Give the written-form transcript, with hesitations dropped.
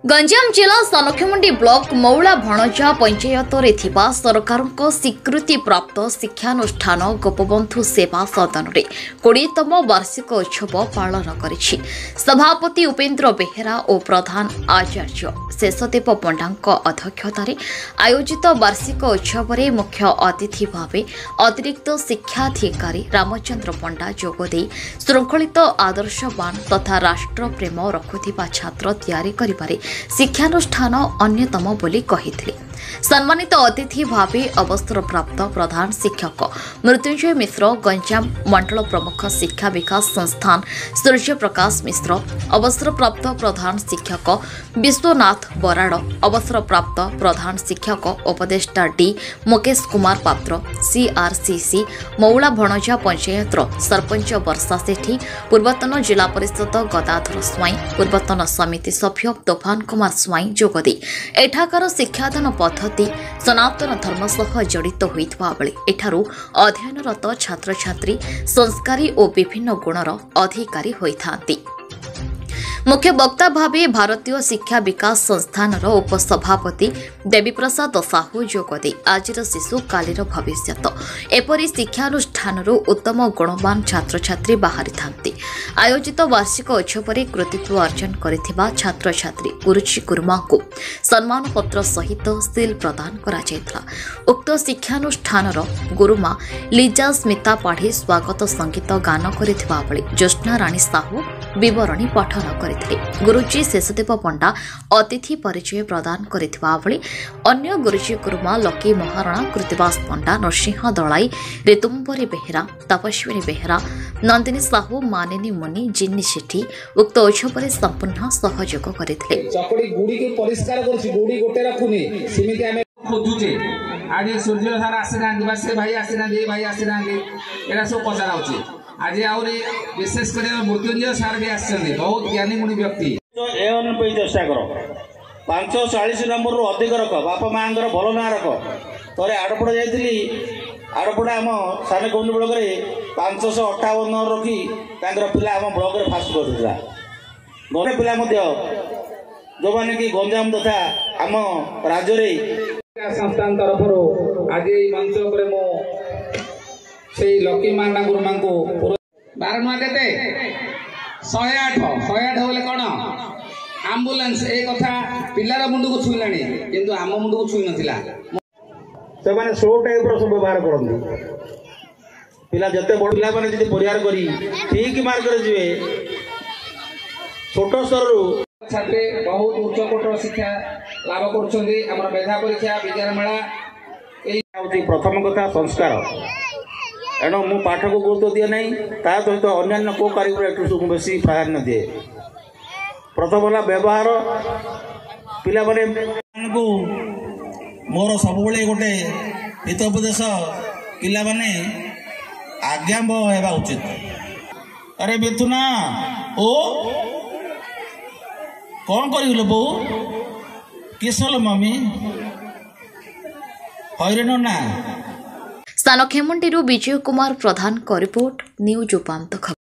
गंजाम जिला सानखेमुंडी ब्लॉक मौला भणजा पंचायत सरकार स्वीकृति प्राप्त शिक्षानुष्ठान गोपबंधु सेवा सदन में 20तम वार्षिक उत्सव पालन कर सभापति उपेन्द्र बेहेरा और प्रधान आचार्य शेषदेव पंडा अध्यक्षतार आयोजित वार्षिक उत्सव में मुख्य अतिथि भाव अतिरिक्त शिक्षाधिकारी रामचंद्र पंडा जोगदे श्रृंखलित आदर्शवान तथा राष्ट्रप्रेम रखुथिबा छात्र तैयारी करिबारे शिक्षानुष्ठान अन्यतम बोली कहिथिले। सम्मानित अतिथि भावे अवसर प्राप्त प्रधान शिक्षक मृत्युंजय मिश्र, गंजाम मंडल प्रमुख शिक्षा विकास संस्थान सूर्य प्रकाश मिश्र, अवसर प्राप्त प्रधान शिक्षक विश्वनाथ बराड़, अवसर प्राप्त प्रधान शिक्षक उपदेष्टा डी मुकेश कुमार पात्र, सीआरसीसी मौला भणजा पंचायत सरपंच वर्षा सेठी, पूर्वतन जिला परिषद गदाधर स्वाई, पूर्वतन समिति सभ्य तोफान कुमार स्वाई जोगदे एठाकार शिक्षादान पद्धति सनातन धर्म सह जड़ित होइतबा बेले एठारू अध्ययनरत छात्र छात्री संस्कारी और विभिन्न गुणर अधिकारी होइथांती। मुख्य वक्ता भावे भारतीय शिक्षा विकास संस्थान उपसभापति देवी प्रसाद साहू जोगदे आजिर शिशु कालीर भविष्यत एपरी शिक्षानुष्ठान उत्तम गुणवान छात्र छात्री बाहरी थांती। आयोजित वार्षिक उत्सव में कृतित्व अर्जन करिथिबा छात्र छात्री गुरुजी गुरुमा को सम्मान पत्र सहित सील प्रदान करा जायतला। उक्त शिक्षानुष्ठान गुरुमा लीजा स्मिता पाढ़ी स्वागत संगीत गान करिथिबा बेले ज्योत्स्ना राणी साहू विवरणी पठन कर गुरुजी शेषदेव पंडा अतिथि परिचय प्रदान करिथिबा बेले अन्य गुरुजी गुरुमा लकी महाराणा, कृतिवास पंडा, नरसिंह दलाई, ऋतुम्बरी बेहेरा, तपस्विनी बेहेरा, नंदिनी साहू, मानिनी मुनि, जिन्नी सेठी उक्त उत्सव में संपूर्ण सहयोग करथिले। चकड़ी गुड़ी के परिष्कार करछि, गुड़ी गोटे रखुनी सिमिति आमे खोजुचे आज सूर्य सारा आसीना दिवस भाई आसीना दे भाई आसीना दे एरा सब पचारा होछि। आज आउरी विशेष कर मृत्युंजय सार भी आछन बहुत ज्ञानी गुणी व्यक्ति तो एवन पे चेष्टा करो 540 नंबर रो अधिक रख बापा मांगर भलो ना रख तोरे आड़पड़ जाइतिली आड़पड़ आम साने कोन ब्लॉक रे 558 नंबर रखी तांगर पिला आम ब्लॉक रे फास्ट कर दिला गोरे पिला मध्य जो माने कि गंजाम तथा आम राज्य रे संस्थान तरफ रो आज ए मंच ऊपर मो से लकी मांडा गुरुमा को 12 नुआ केते 108 बोले कोन एम्बुलेंस ए कथा पिलार मुंड को छुइलानी किंतु आम मुंड को छुई नथिला से माने 100 टाइप रो सब व्यवहार करंदी पिला जते बड़ पिला माने जदी परिहार करी ठीक मार्ग रे जिवे छोटो स्तर रो छाते बहुत उच्च कोटर शिक्षा लाभ करछन्दी हमर मेधा परीक्षा विज्ञान मेला एई होती प्रथम कथा संस्कार एणु मु पाठ को गुरुत्व दिए ना ता सहित अन्य को कार्य बेसी प्राधान्य दिए। प्रथम है व्यवहार पिला को मोर सब गोटे हितोपदेश पिला माने आज्ञाब होगा उचित। अरे मिथुना ओ कौन कर बो किसल मम्मी हईराण ना सानखेमुंडी विजय कुमार प्रधान का रिपोर्ट न्यूज उपांत।